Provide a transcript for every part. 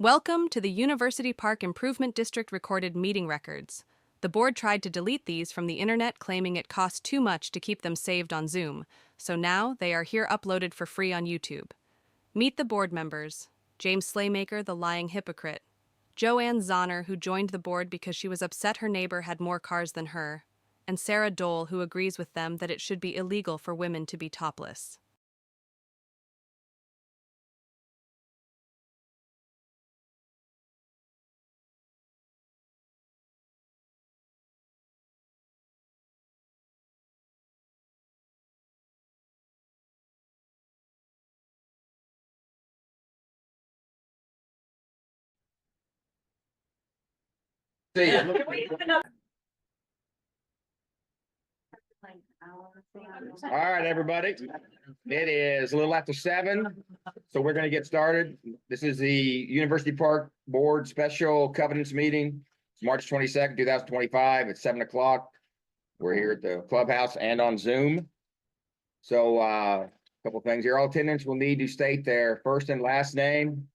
Welcome to the University Park Improvement District recorded meeting records. The board tried to delete these from the internet, claiming it cost too much to keep them saved on Zoom, so now they are here uploaded for free on YouTube. Meet the board members: James Slaymaker, the lying hypocrite; Joanne Zahner, who joined the board because she was upset her neighbor had more cars than her; and Sarah Dole, who agrees with them that it should be illegal for women to be topless. See ya. All right, everybody. It is a little after 7, so we're going to get started. This is the University Park Board Special Covenants Meeting. It's March 22nd, 2025. It's 7 o'clock. We're here at the clubhouse and on Zoom. So a couple things here. All attendants will need to state their first and last name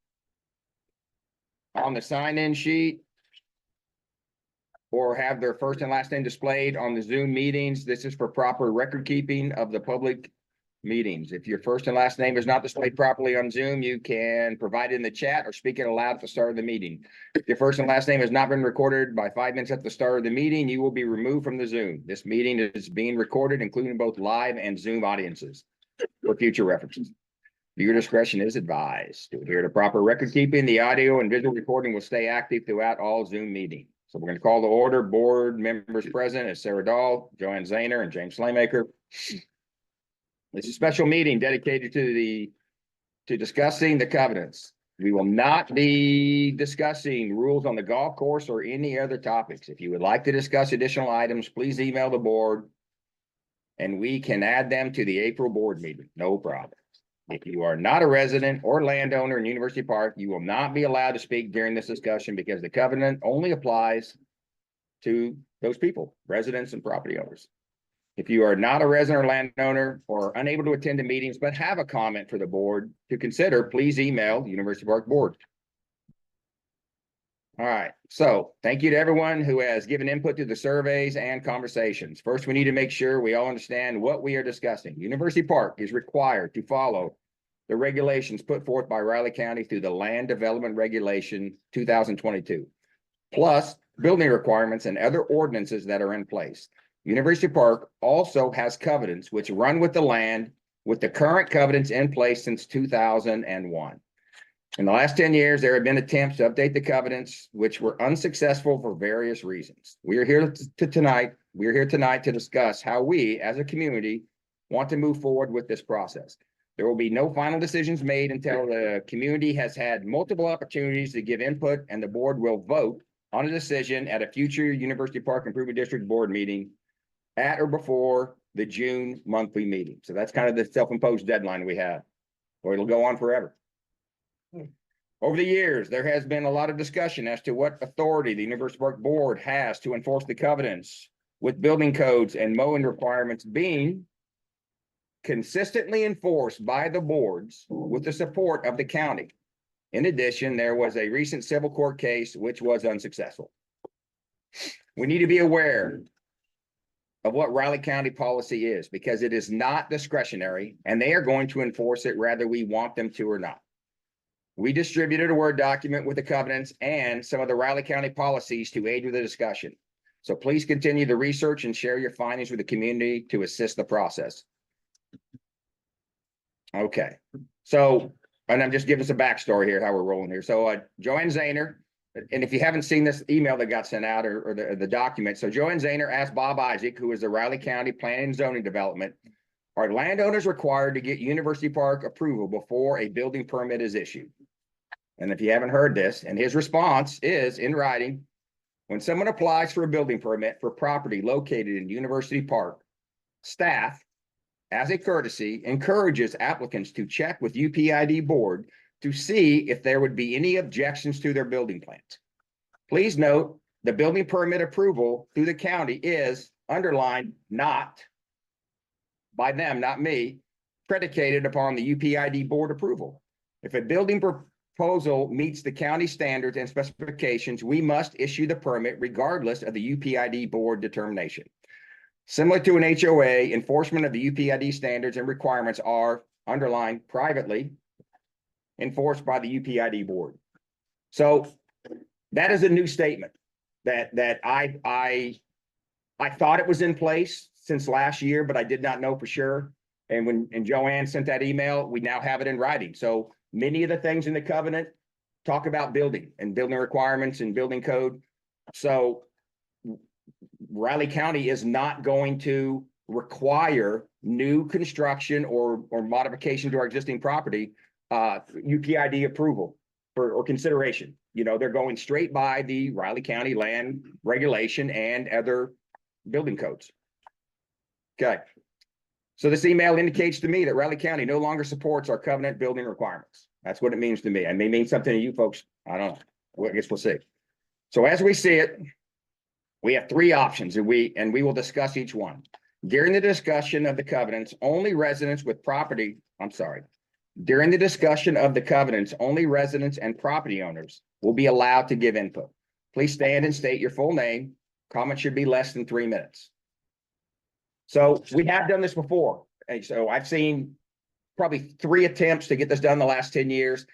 on the sign-in sheet, or have their first and last name displayed on the Zoom meetings. This is for proper record keeping of the public meetings. If your first and last name is not displayed properly on Zoom, you can provide it in the chat or speak it aloud at the start of the meeting. If your first and last name has not been recorded by 5 minutes at the start of the meeting, you will be removed from the Zoom. This meeting is being recorded, including both live and Zoom audiences, for future references. Viewer discretion is advised. To adhere to proper record keeping, the audio and visual recording will stay active throughout all Zoom meetings. So we're going to call the order. Board members present is Sarah Dahl, Joanne Zahner, and James Slaymaker. It's a special meeting dedicated to discussing the covenants. We will not be discussing rules on the golf course or any other topics. If you would like to discuss additional items, please email the board and we can add them to the April board meeting. No problem. If you are not a resident or landowner in University Park, you will not be allowed to speak during this discussion because the covenant only applies to those people, residents and property owners. If you are not a resident or landowner or unable to attend the meetings but have a comment for the board to consider, please email the University Park Board. All right, so thank you to everyone who has given input to the surveys and conversations. First, we need to make sure we all understand what we are discussing. University Park is required to follow the regulations put forth by Riley County through the Land Development Regulation 2022, plus building requirements and other ordinances that are in place. University Park also has covenants which run with the land, with the current covenants in place since 2001. In the last 10 years, there have been attempts to update the covenants, which were unsuccessful for various reasons. We are here tonight to discuss how we, as a community, want to move forward with this process. There will be no final decisions made until the community has had multiple opportunities to give input, and the board will vote on a decision at a future University Park Improvement District board meeting at or before the June monthly meeting. So that's kind of the self-imposed deadline we have, or it'll go on forever. Over the years, there has been a lot of discussion as to what authority the University Park Board has to enforce the covenants, with building codes and mowing requirements being consistently enforced by the boards with the support of the county. In addition, there was a recent civil court case which was unsuccessful. We need to be aware of what Riley County policy is, because it is not discretionary and they are going to enforce it whether we want them to or not. We distributed a Word document with the covenants and some of the Riley County policies to aid with the discussion. So please continue the research and share your findings with the community to assist the process. Okay, so, and I'm just giving some backstory here, how we're rolling here. So Joanne Zahner, and if you haven't seen this email that got sent out or the document, so Joanne Zahner asked Bob Isaac, who is the Riley County Planning and Zoning Development, are landowners required to get University Park approval before a building permit is issued? And if you haven't heard this, and his response is in writing: when someone applies for a building permit for property located in University Park, staff, as a courtesy, encourages applicants to check with UPID board to see if there would be any objections to their building plans. Please note, the building permit approval through the county is underlined, not by them, not me, predicated upon the UPID board approval. If a building proposal meets the county standards and specifications, we must issue the permit regardless of the UPID board determination. Similar to an HOA, enforcement of the UPID standards and requirements are underlined privately enforced by the UPID board. So that is a new statement that I thought it was in place since last year, but I did not know for sure. And when Joanne sent that email, we now have it in writing. So many of the things in the covenant talk about building and building requirements and building code. So Riley County is not going to require new construction or modification to our existing property, UPID approval or consideration. You know, they're going straight by the Riley County land regulation and other building codes. Okay. So this email indicates to me that Riley County no longer supports our covenant building requirements. That's what it means to me. It may mean something to you folks. I don't know. I guess we'll see. So as we see it, we have three options and we will discuss each one. During the discussion of the covenants, only residents with property, during the discussion of the covenants, only residents and property owners will be allowed to give input. Please stand and state your full name. Comment should be less than 3 minutes. So we have done this before. And so I've seen probably 3 attempts to get this done in the last 10 years.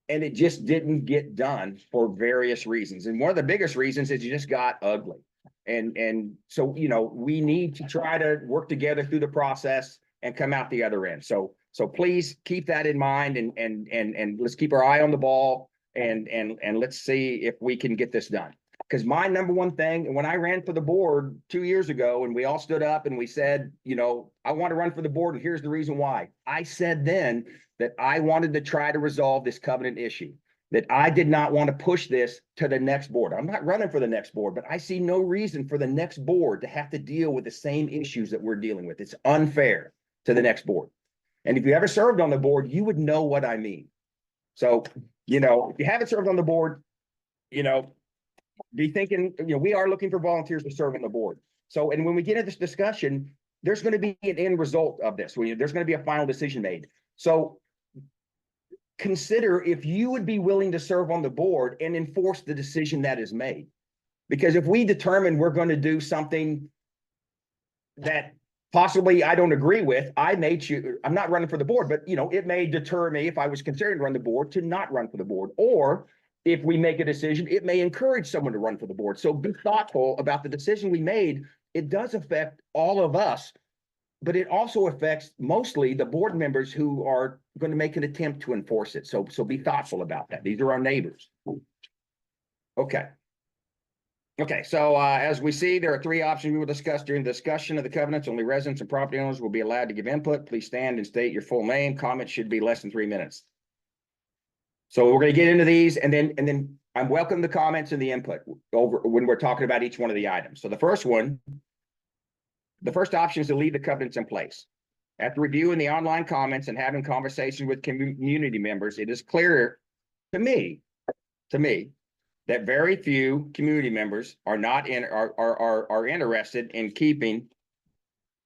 And it just didn't get done for various reasons. And one of the biggest reasons is you just got ugly. And so, you know, we need to try to work together through the process and come out the other end. So please keep that in mind and let's keep our eye on the ball and let's see if we can get this done. Because my number one thing, and when I ran for the board 2 years ago, and we all stood up and we said, you know, I want to run for the board, and here's the reason why. I said then that I wanted to try to resolve this covenant issue, that I did not want to push this to the next board. I'm not running for the next board, but I see no reason for the next board to have to deal with the same issues that we're dealing with. It's unfair to the next board. And if you ever served on the board, you would know what I mean. So, you know, if you haven't served on the board, you know, be thinking, you know, we are looking for volunteers to serve on the board. So, and when we get into this discussion, there's going to be an end result of this. There's going to be a final decision made. So consider if you would be willing to serve on the board and enforce the decision that is made. Because if we determine we're going to do something that possibly I don't agree with, I'm not running for the board, but you know, it may deter me if I was considering to run the board to not run for the board. Or if we make a decision, it may encourage someone to run for the board. So be thoughtful about the decision we made. It does affect all of us, but it also affects mostly the board members who are going to make an attempt to enforce it. So be thoughtful about that. These are our neighbors. Okay. Okay, so as we see, there are 3 options we will discuss during the discussion of the covenants. Only residents and property owners will be allowed to give input. Please stand and state your full name. Comment should be less than 3 minutes. So we're going to get into these, and then I welcome the comments and the input over when we're talking about each one of the items. So the first option is to leave the covenants in place. After reviewing the online comments and having conversations with community members, it is clear to me that very few community members are interested in keeping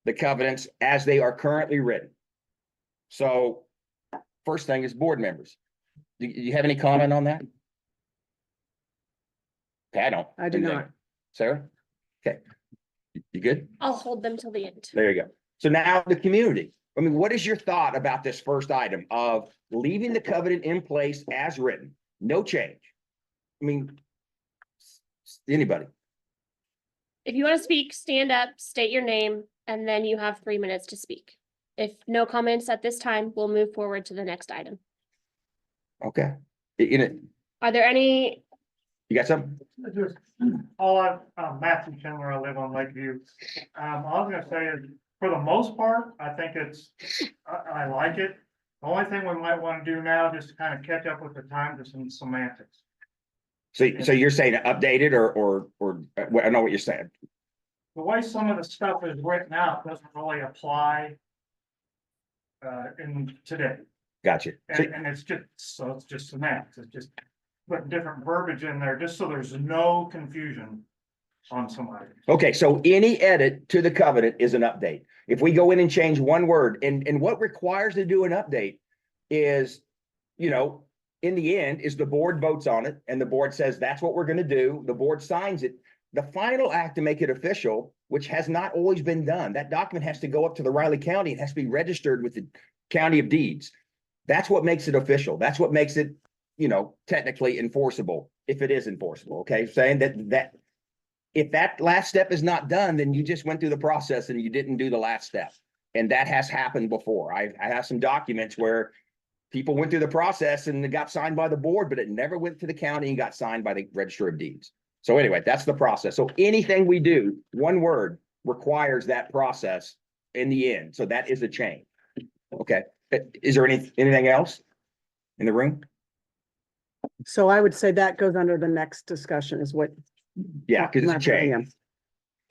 the covenants as they are currently written. So first thing is board members. Do you have any comment on that? Okay, I don't. I do not. Sarah? Okay. You good? I'll hold them till the end. There you go. So now the community. I mean, what is your thought about this first item of leaving the covenant in place as written? No change. I mean, anybody? If you want to speak, stand up, state your name, and then you have 3 minutes to speak. If no comments at this time, we'll move forward to the next item. Okay. In it, Are there any? you got something? Just, Matthew Chandler, I live on Lakeview. I was gonna say is, for the most part, I think I like it. The only thing we might want to do now, just to kind of catch up with the times, is some semantics. So you're saying updated or I know what you're saying. The way some of the stuff is written out doesn't really apply in today. Gotcha. So, And it's just semantics. It's just putting different verbiage in there, just so there's no confusion on somebody. okay, so any edit to the covenant is an update. If we go in and change one word, and what requires to do an update is, you know, in the end is the board votes on it and the board says, that's what we're gonna do. The board signs it. The final act to make it official, which has not always been done, that document has to go up to the Riley County. It has to be registered with the County of Deeds. That's what makes it official. That's what makes it, technically enforceable, if it is enforceable, okay? Saying that if that last step is not done, then you just went through the process and you didn't do the last step. And that has happened before. I have some documents where people went through the process and it got signed by the board, but it never went to the county and got signed by the Register of Deeds. So anyway, that's the process. So anything we do, one word requires that process in the end. So that is a chain. Okay. Is there anything else in the room? So I would say that goes under the next discussion is what. Yeah, because it's a chain.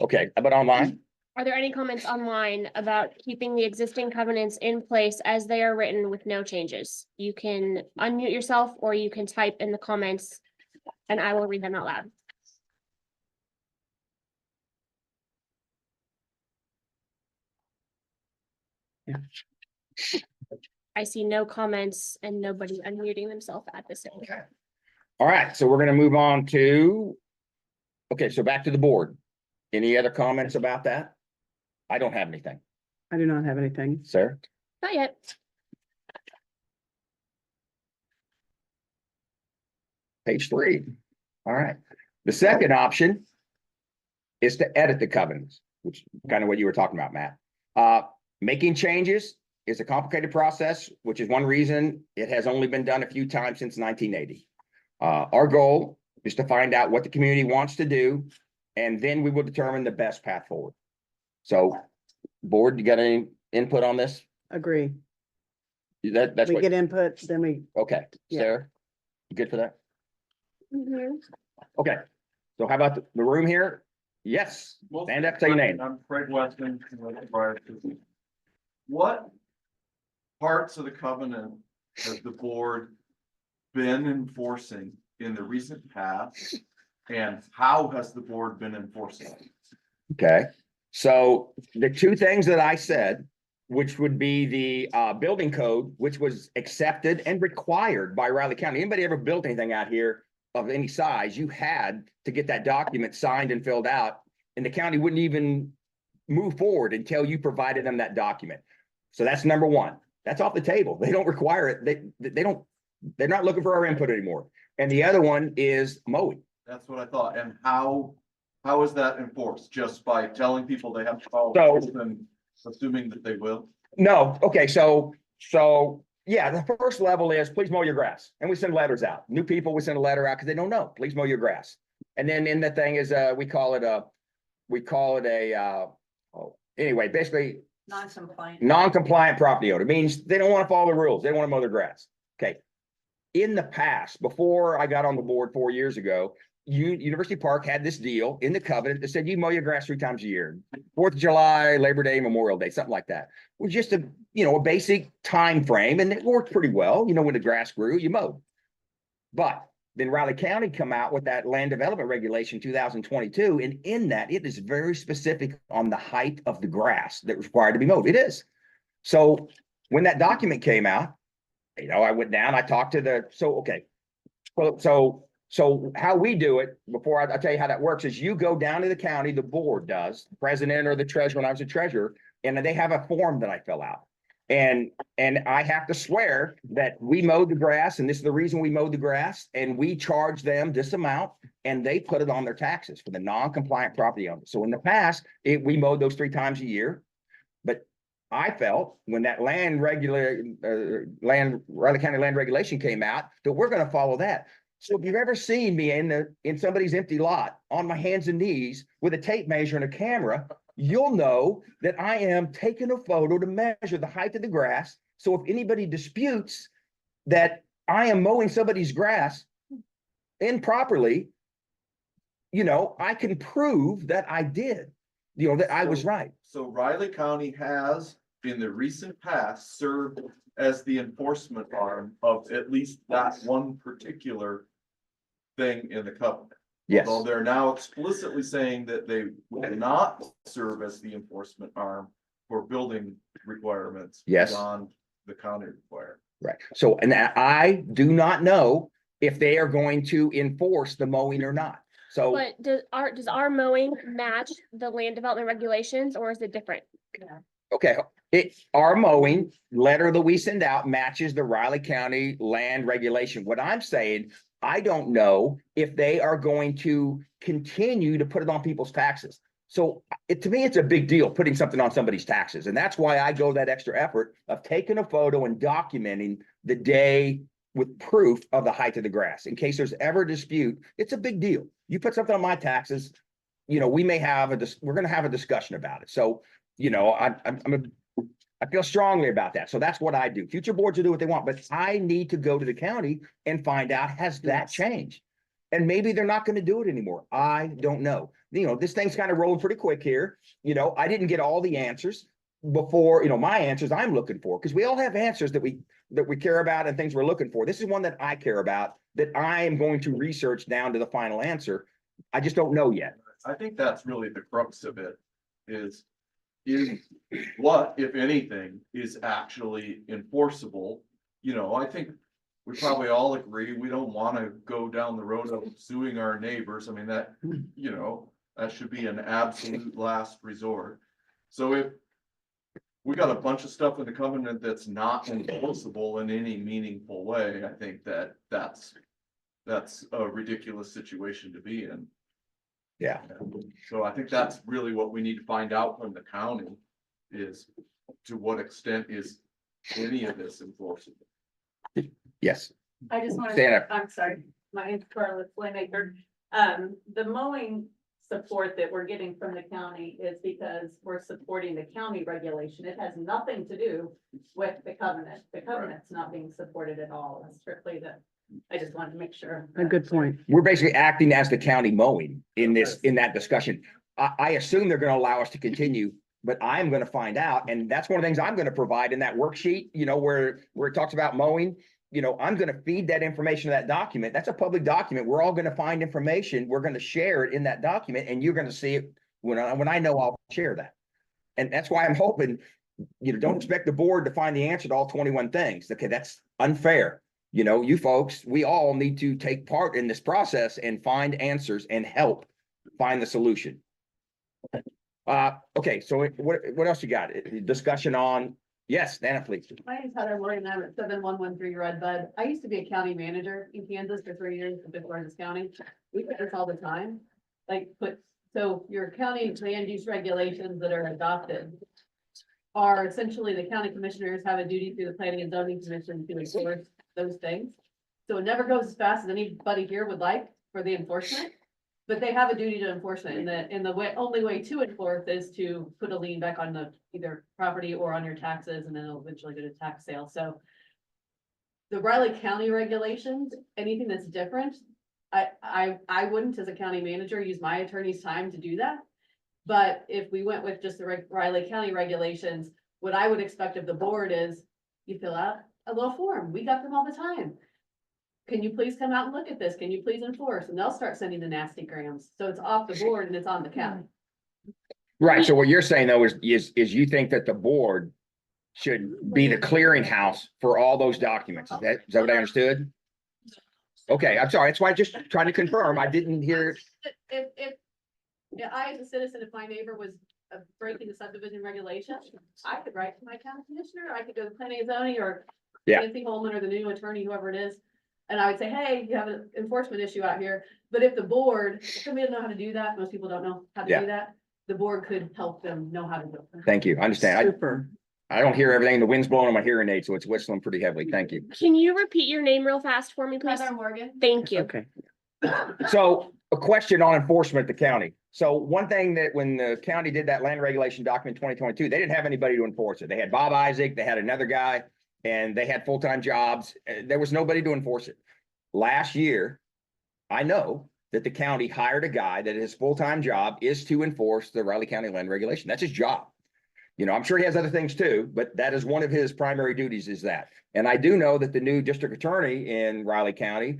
Okay, but online? Are there any comments online about keeping the existing covenants in place as they are written with no changes? You can unmute yourself or you can type in the comments and I will read them out loud. Yeah. I see no comments and nobody unmuting themselves at this time. Okay. All right, so we're gonna move on to, okay, so back to the board. Any other comments about that? I don't have anything. I do not have anything. Sarah? Not yet. Page 3. All right. The second option is to edit the covenants, which is kind of what you were talking about, Matt. Making changes is a complicated process, which is one reason it has only been done a few times since 1980. Our goal is to find out what the community wants to do, and then we will determine the best path forward. So, board, you got any input on this? Agree. That's We what, get input, then we, okay, Yeah. Sarah, you good for that? Mhm. Okay, so how about the room here? Yes, stand up, say your name. I'm Craig Weston. What parts of the covenant has the board been enforcing in the recent past? And how has the board been enforcing it? Okay, so the two things that I said, which would be the building code, which was accepted and required by Riley County. Anybody ever built anything out here of any size, you had to get that document signed and filled out, and the county wouldn't even move forward until you provided them that document. So that's number one. That's off the table. They don't require it. They're not looking for our input anymore. And the other one is mowing. That's what I thought. And how is that enforced? Just by telling people they have to follow So- rules and assuming that they will? No, okay, so yeah, the first level is please mow your grass. And we send letters out. New people, we send a letter out because they don't know. Please mow your grass. And then in the thing is we call it a anyway, basically non-compliant property owner. Means they don't want to follow the rules. They want to mow their grass. Okay. In the past, before I got on the board 4 years ago, University Park had this deal in the covenant that said you mow your grass 3 times a year. 4th of July, Labor Day, Memorial Day, something like that. It was just a basic time frame, and it worked pretty well. When the grass grew, you mowed. But then Riley County come out with that land development regulation 2022, and in that it is very specific on the height of the grass that was required to be mowed. It is. So when that document came out, I went down, I talked to so how we do it, before I tell you how that works, is you go down to the county, the board does, the president or the treasurer, when I was a treasurer, and they have a form that I fill out. And I have to swear that we mowed the grass, and this is the reason we mowed the grass, and we charge them this amount, and they put it on their taxes for the non-compliant property owner. So in the past, we mowed those 3 times a year, but I felt when that Riley County land regulation came out, that we're going to follow that. So if you've ever seen me in somebody's empty lot on my hands and knees with a tape measure and a camera, you'll know that I am taking a photo to measure the height of the grass. So if anybody disputes that I am mowing somebody's grass improperly, I can prove that I did, that I was right. So Riley County has, in the recent past, served as the enforcement arm of at least that one particular thing in the covenant. Yes. Although they're now explicitly saying that they will not serve as the enforcement arm for building requirements. Yes. Beyond the county require. Right. So, and I do not know if they are going to enforce the mowing or not. So, But does our mowing match the land development regulations or is it different? okay, our mowing letter that we send out matches the Riley County land regulation. What I'm saying, I don't know if they are going to continue to put it on people's taxes. So to me, it's a big deal putting something on somebody's taxes. And that's why I go that extra effort of taking a photo and documenting the day with proof of the height of the grass. In case there's ever a dispute, it's a big deal. You put something on my taxes, we may have we're going to have a discussion about it. So, I feel strongly about that. So that's what I do. Future boards will do what they want, but I need to go to the county and find out, has that Yes. changed? And maybe they're not going to do it anymore. I don't know. This thing's kind of rolling pretty quick here. I didn't get all the answers before, my answers I'm looking for, because we all have answers that we care about and things we're looking for. This is one that I care about, that I am going to research down to the final answer. I just don't know yet. I think that's really the crux of it, is what, if anything, is actually enforceable. I think we probably all agree, we don't wanna go down the road of suing our neighbors. I mean, that should be an absolute last resort. So if we got a bunch of stuff in the covenant that's not enforceable in any meaningful way, I think that's a ridiculous situation to be in. Yeah. So I think that's really what we need to find out from the county, is to what extent is any of this enforceable? Yes. I just want Stand up. to, I'm sorry, my name's Carla Playmaker. The mowing support that we're getting from the county is because we're supporting the county regulation. It has nothing to do with the covenant. The covenant's not being supported at all. It's strictly I just wanted to make sure. A good point. We're basically acting as the county mowing in that discussion. I assume they're going to allow us to continue, but I'm going to find out. And that's one of the things I'm going to provide in that worksheet, where it talks about mowing. I'm going to feed that information to that document. That's a public document. We're all going to find information. We're going to share it in that document, and you're going to see it when I know I'll share that. And that's why I'm hoping, don't expect the board to find the answer to all 21 things. Okay, that's unfair. You folks, we all need to take part in this process and find answers and help find the solution. Okay, so what else you got? Discussion on, yes, Nana, please. My name's Heather Morgan. I'm at 7113 Red Bud. I used to be a county manager in Kansas for 3 years before this county. We put this all the time. So your county land use regulations that are adopted are essentially the county commissioners have a duty through the planning and zoning commission to enforce those things. So it never goes as fast as anybody here would like for the enforcement, but they have a duty to enforce it. And the only way to enforce is to put a lien back on the either property or on your taxes, and then it'll eventually go to tax sale. So the Riley County regulations, anything that's different, I wouldn't, as a county manager, use my attorney's time to do that. But if we went with just the Riley County regulations, what I would expect of the board is you fill out a little form. We got them all the time. Can you please come out and look at this? Can you please enforce? And they'll start sending the nasty grams. So it's off the board and it's on the county. Right. So what you're saying though is you think that the board should be the clearinghouse for all those documents. Is that what I understood? Okay, I'm sorry. That's why I just trying to confirm. I didn't hear. If I, as a citizen, if my neighbor was breaking the subdivision regulations, I could write to my county commissioner. I could go to planning and zoning or Yeah. Nancy Holman or the new attorney, whoever it is. And I would say, hey, you have an enforcement issue out here. But if the board, somebody doesn't know how to do that, most people don't know how to Yeah. do that. The board could help them know how to do it. Thank you. I understand. Super. I don't hear everything. The wind's blowing on my hearing aid, so it's whistling pretty heavily. Thank you. Can you repeat your name real fast for me, please? Heather Morgan. Thank you. Okay. So a question on enforcement at the county. So one thing that when the county did that land regulation document 2022, they didn't have anybody to enforce it. They had Bob Isaac, they had another guy, and they had full-time jobs. There was nobody to enforce it. Last year, I know that the county hired a guy that his full-time job is to enforce the Riley County land regulation. That's his job. I'm sure he has other things too, but that is one of his primary duties is that. And I do know that the new district attorney in Riley County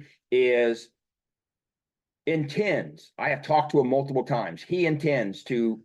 intends, I have talked to him multiple times, he intends to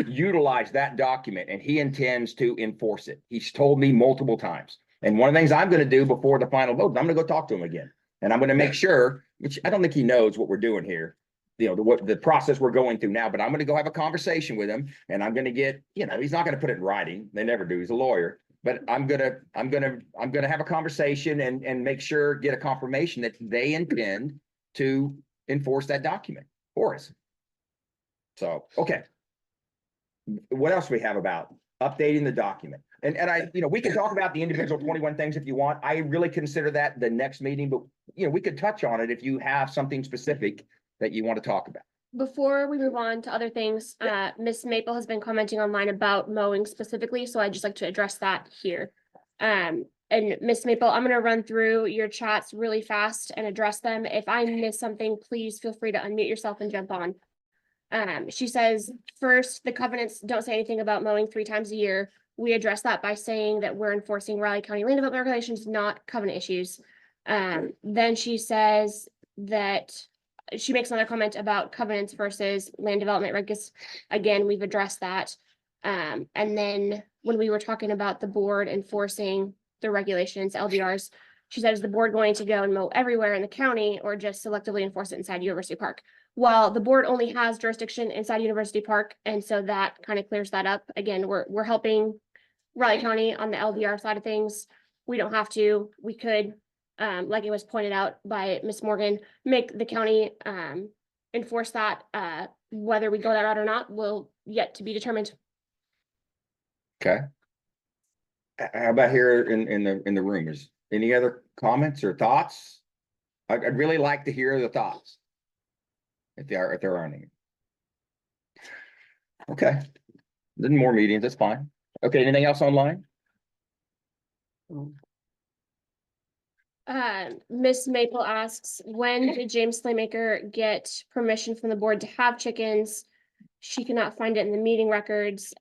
utilize that document and he intends to enforce it. He's told me multiple times. And one of the things I'm gonna do before the final vote, I'm gonna go talk to him again. And I'm gonna make sure, which I don't think he knows what we're doing here. You know, what the process we're going through now, but I'm gonna go have a conversation with him and I'm gonna get, he's not gonna put it in writing. They never do. He's a lawyer. But I'm gonna have a conversation and make sure, get a confirmation that they intend to enforce that document for us. So, okay. What else we have about updating the document? And I, we can talk about the individual 21 things if you want. I really consider that the next meeting, but we could touch on it if you have something specific that you want to talk about. Before we move on to other things, Miss Maple has been commenting online about mowing specifically, so I'd just like to address that here. And Miss Maple, I'm gonna run through your chats really fast and address them. If I miss something, please feel free to unmute yourself and jump on. She says, first, the covenants don't say anything about mowing 3 times a year. We address that by saying that we're enforcing Riley County land development regulations, not covenant issues. Then she says that she makes another comment about covenants versus land development regs. Again, we've addressed that. And then when we were talking about the board enforcing the regulations, LDRs, she said, is the board going to go and mow everywhere in the county or just selectively enforce it inside University Park? Well, the board only has jurisdiction inside University Park, and so that kind of clears that up. Again, we're helping Raleigh County on the LDR side of things. We don't have to. We could, like it was pointed out by Ms. Morgan, make the county enforce that. Whether we go that route or not will yet to be determined. Okay. How about here in the room? Is any other comments or thoughts? I'd really like to hear the thoughts. If there aren't any. Okay. Then more meetings, that's fine. Okay, anything else online? Miss Maple asks, when did James Slaymaker get permission from the board to have chickens? She cannot find it in the meeting records.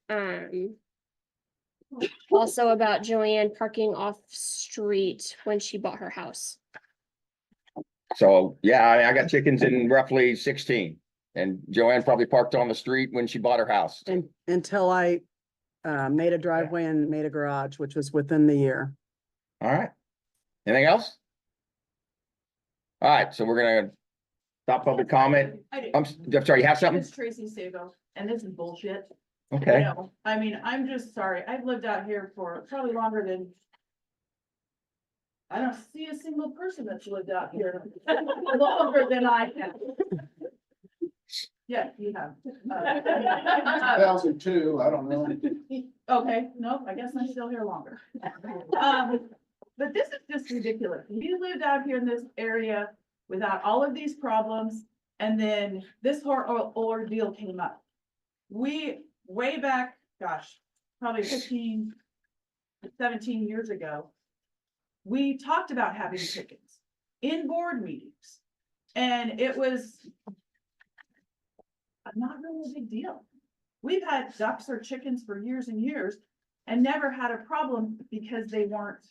Also about Joanne parking off street when she bought her house. So, yeah, I got chickens in roughly 16. And Joanne probably parked on the street when she bought her house. And until I made a driveway and made a garage, which was within the year. All right. Anything else? All right, so we're gonna stop public comment. I do. I'm sorry, you have something? It's Tracy Segal, and this is bullshit. Okay. No, I mean, I'm just sorry. I've lived out here for probably longer than. I don't see a single person that's lived out here longer than I have. Yeah, you have. 2002, I don't know. Okay, no, I guess I'm still here longer. But this is just ridiculous. We lived out here in this area without all of these problems, and then this whole ordeal came up. We, way back, gosh, probably 15, 17 years ago, we talked about having chickens in board meetings, and it was not really a big deal. We've had ducks or chickens for years and years and never had a problem because they weren't,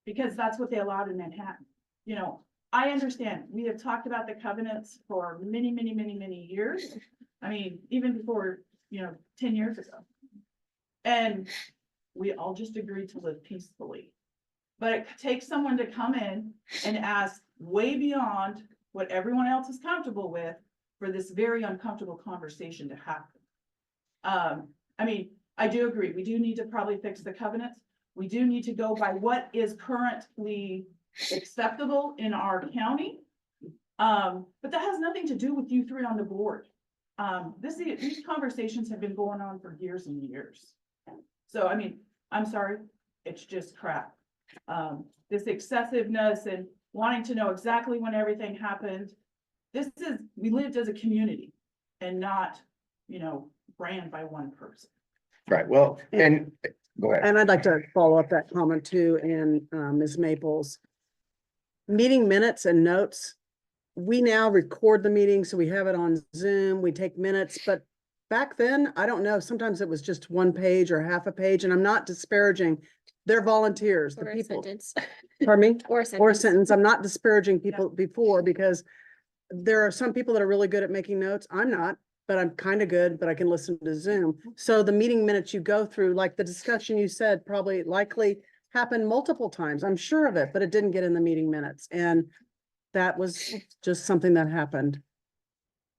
because that's what they allowed in Manhattan. You know, I understand, we have talked about the covenants for many, many, many, many years. I mean, even before, 10 years ago. And we all just agreed to live peacefully. But it takes someone to come in and ask way beyond what everyone else is comfortable with for this very uncomfortable conversation to happen. I mean, I do agree, we do need to probably fix the covenants. We do need to go by what is currently acceptable in our county. But that has nothing to do with you three on the board. These conversations have been going on for years and years. So, I mean, I'm sorry, it's just crap. This excessiveness and wanting to know exactly when everything happened. We lived as a community and not, ran by one person. Right, well, and go ahead. And I'd like to follow up that comment too, in Ms. Maples. Meeting minutes and notes. We now record the meeting, so we have it on Zoom, we take minutes, but back then, I don't know, sometimes it was just 1 page or half a page, and I'm not disparaging. They're volunteers, the Or a people. sentence. Pardon me? Or a Or a sentence. sentence. I'm not disparaging people before, because there are some people that are really good at making notes. I'm not, but I'm kind of good, but I can listen to Zoom. So the meeting minutes you go through, like the discussion you said, probably likely happened multiple times. I'm sure of it, but it didn't get in the meeting minutes. And that was just something that happened.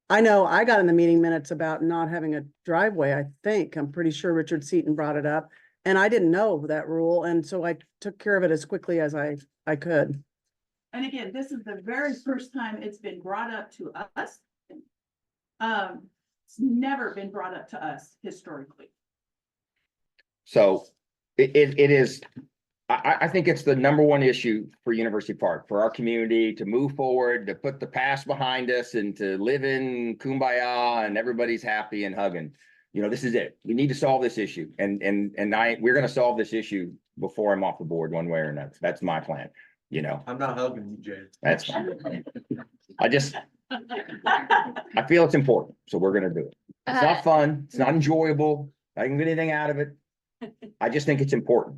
I know I got in the meeting minutes about not having a driveway, I think. I'm pretty sure Richard Seaton brought it up. And I didn't know that rule. And so I took care of it as quickly as I could. And again, this is the very first time it's been brought up to us. It's never been brought up to us historically. So it is, I think it's the number one issue for University Park, for our community to move forward, to put the past behind us and to live in kumbaya and everybody's happy and hugging. You know, this is it. We need to solve this issue and we're going to solve this issue before I'm off the board one way or another. That's my plan, you know, I'm not hugging you, Jay. that's fine. I feel it's important, so we're going to do it. It's not fun. It's not enjoyable. I didn't get anything out of it. I just think it's important.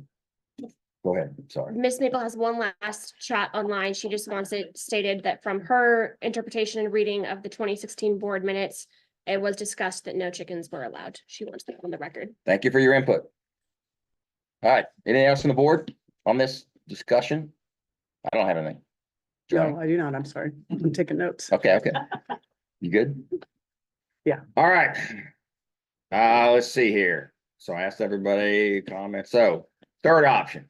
Go ahead. Sorry. Miss Maple has one last chat online. She just wants it stated that from her interpretation and reading of the 2016 board minutes, it was discussed that no chickens were allowed. She wants that on the record. Thank you for your input. All right, anything else on the board on this discussion? I don't have anything. Johnny? No, I do not. I'm sorry. I'm taking notes. Okay. You good? Yeah. All right. Let's see here. So I asked everybody comments. So third option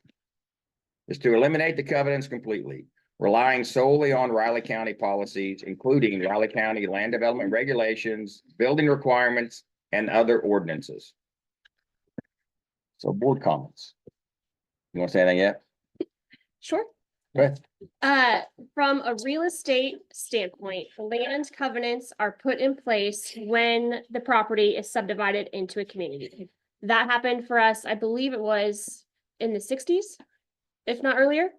is to eliminate the covenants completely, relying solely on Riley County policies, including Riley County land development regulations, building requirements, and other ordinances. So board comments. You want to say anything yet? Sure. Go ahead. From a real estate standpoint, land covenants are put in place when the property is subdivided into a community. That happened for us, I believe it was in the 60s, if not earlier.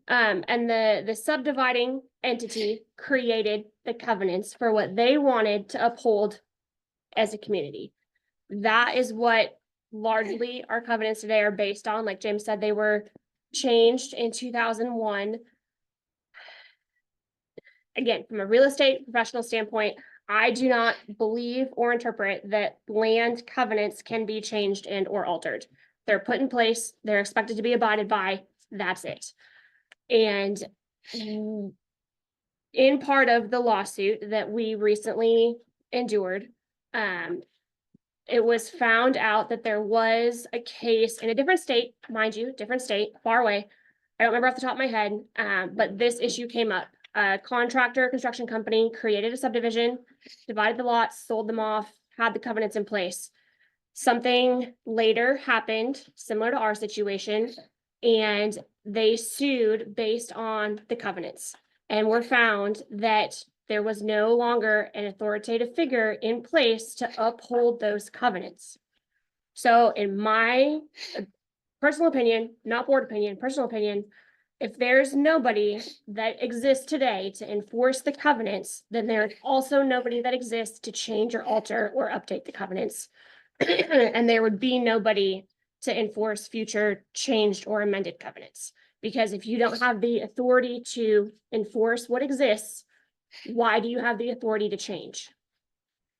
And the subdividing entity created the covenants for what they wanted to uphold as a community. That is what largely our covenants today are based on. Like James said, they were changed in 2001. Again, from a real estate professional standpoint, I do not believe or interpret that land covenants can be changed and or altered. They're put in place, they're expected to be abided by, that's it. And in part of the lawsuit that we recently endured, it was found out that there was a case in a different state, mind you, different state, far away. I don't remember off the top of my head, but this issue came up. A contractor, construction company created a subdivision, divided the lots, sold them off, had the covenants in place. Something later happened, similar to our situation, and they sued based on the covenants and were found that there was no longer an authoritative figure in place to uphold those covenants. So in my personal opinion, not board opinion, personal opinion, if there's nobody that exists today to enforce the covenants, then there's also nobody that exists to change or alter or update the covenants. And there would be nobody to enforce future changed or amended covenants. Because if you don't have the authority to enforce what exists, why do you have the authority to change?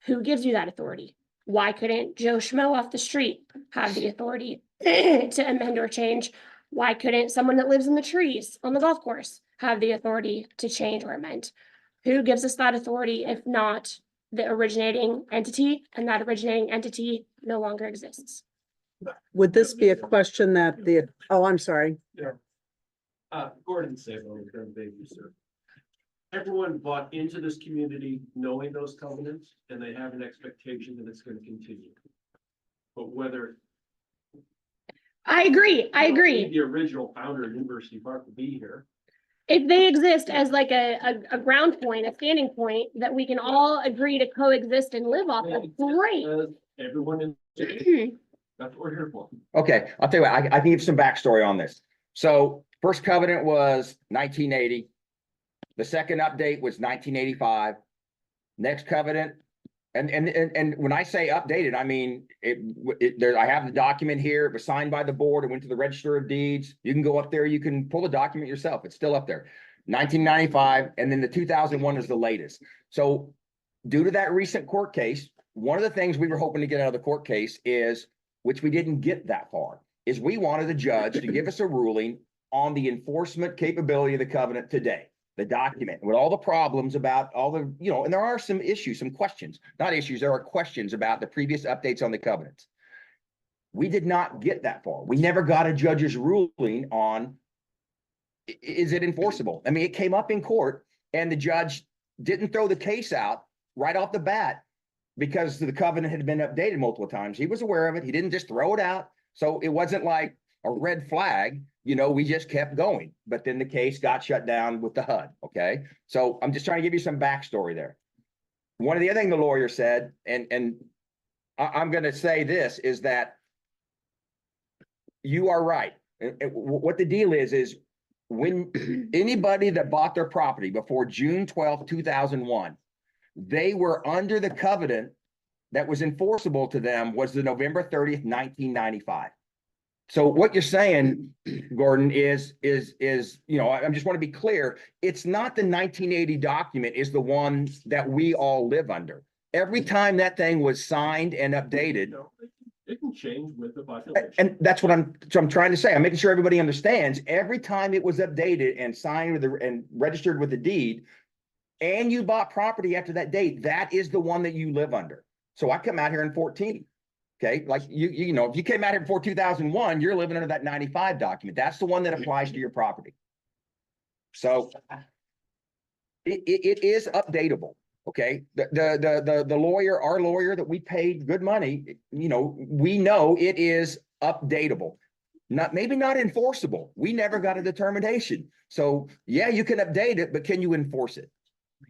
Who gives you that authority? Why couldn't Joe Schmo off the street have the authority to amend or change? Why couldn't someone that lives in the trees on the golf course have the authority to change or amend? Who gives us that authority if not the originating entity, and that originating entity no longer exists? Would this be a question that oh, I'm sorry. Gordon Sabo, thank you, sir. Everyone bought into this community knowing those covenants, and they have an expectation that it's going to continue. But whether I agree. the original founder of University Park will be here. If they exist as like a ground point, a standing point that we can all agree to coexist and live off of, great. Everyone in, that's what we're here for. Okay, I'll tell you what, I can give some backstory on this. So first covenant was 1980. The second update was 1985. Next covenant, and when I say updated, I mean, I have the document here. It was signed by the board. It went to the Register of Deeds. You can go up there. You can pull the document yourself. It's still up there. 1995, and then the 2001 is the latest. So due to that recent court case, one of the things we were hoping to get out of the court case is, which we didn't get that far, is we wanted the judge to give us a ruling on the enforcement capability of the covenant today. The document with all the problems about all the, and there are some issues, some questions, not issues, there are questions about the previous updates on the covenants. We did not get that far. We never got a judge's ruling on, is it enforceable? I mean, it came up in court and the judge didn't throw the case out right off the bat because the covenant had been updated multiple times. He was aware of it. He didn't just throw it out. So it wasn't like a red flag, we just kept going. But then the case got shut down with the HUD, okay? So I'm just trying to give you some backstory there. One of the other things the lawyer said, and I'm going to say this, is that you are right. What the deal is when anybody that bought their property before June 12th, 2001, they were under the covenant that was enforceable to them was the November 30th, 1995. So what you're saying, Gordon, is I just want to be clear. It's not the 1980 document is the one that we all live under. Every time that thing was signed and updated. It can change with the population. And that's what I'm trying to say. I'm making sure everybody understands. Every time it was updated and signed with and registered with the deed, and you bought property after that date, that is the one that you live under. So I come out here in 14. Okay, like if you came out here before 2001, you're living under that 95 document. That's the one that applies to your property. So it is updatable. Okay, the lawyer, our lawyer that we paid good money, we know it is updatable. Maybe not enforceable. We never got a determination. So yeah, you can update it, but can you enforce it?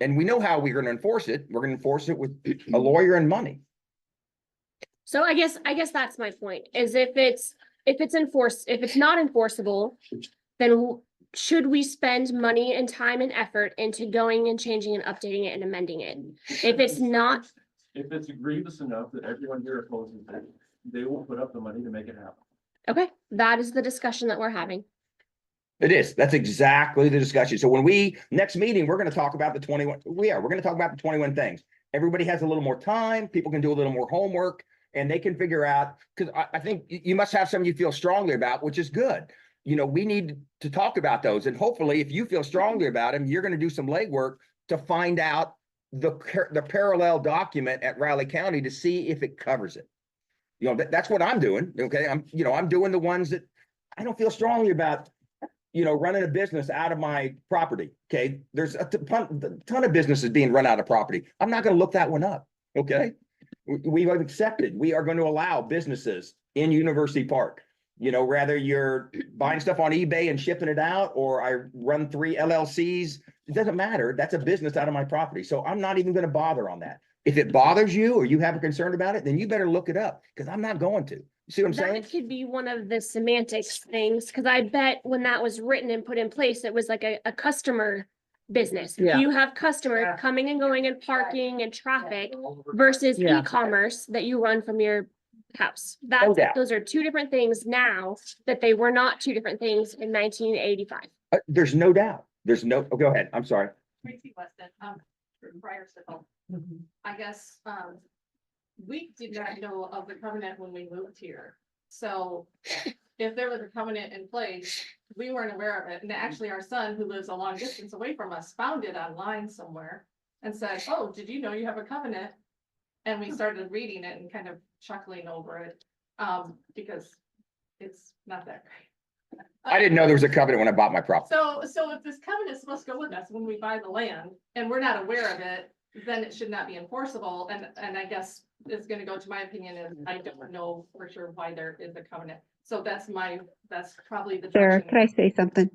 And we know how we're going to enforce it. We're going to enforce it with a lawyer and money. So I guess that's my point, is if it's not enforceable, then should we spend money and time and effort into going and changing and updating it and amending it? If it's not. If it's egregious enough that everyone here opposes it, they will put up the money to make it happen. Okay, that is the discussion that we're having. It is. That's exactly the discussion. So when next meeting, we're going to talk about the 21. We're going to talk about the 21 things. Everybody has a little more time. People can do a little more homework and they can figure out, because I think you must have something you feel strongly about, which is good. We need to talk about those. And hopefully if you feel strongly about them, you're going to do some legwork to find out the parallel document at Riley County to see if it covers it. That's what I'm doing. Okay. I'm doing the ones that I don't feel strongly about, running a business out of my property. Okay. There's a ton of businesses being run out of property. I'm not going to look that one up. Okay. We've accepted, we are going to allow businesses in University Park. Rather you're buying stuff on eBay and shipping it out, or I run 3 LLCs, it doesn't matter. That's a business out of my property. So I'm not even going to bother on that. If it bothers you or you have a concern about it, then you better look it up, because I'm not going to. You see what I'm saying? That could be one of the semantics things, because I bet when that was written and put in place, it was like a customer business. Yeah. You have customers coming and going and parking and traffic versus Yeah. e-commerce that you run from your house. No doubt. Those are two different things now that they were not two different things in 1985. There's no doubt. Go ahead. I'm sorry. Tracy Weston, from Briarsville. I guess, we did not know of the covenant when we moved here. So if there was a covenant in place, we weren't aware of it. And actually our son, who lives a long distance away from us, found it online somewhere and said, oh, did you know you have a covenant? And we started reading it and kind of chuckling over it, because it's not that great. I didn't know there was a covenant when I bought my property. So if this covenant is supposed to go with us when we buy the land and we're not aware of it, then it should not be enforceable. And I guess it's gonna go to my opinion, is I don't know for sure why there is a covenant. So that's probably the. Sarah, direction. could I say something?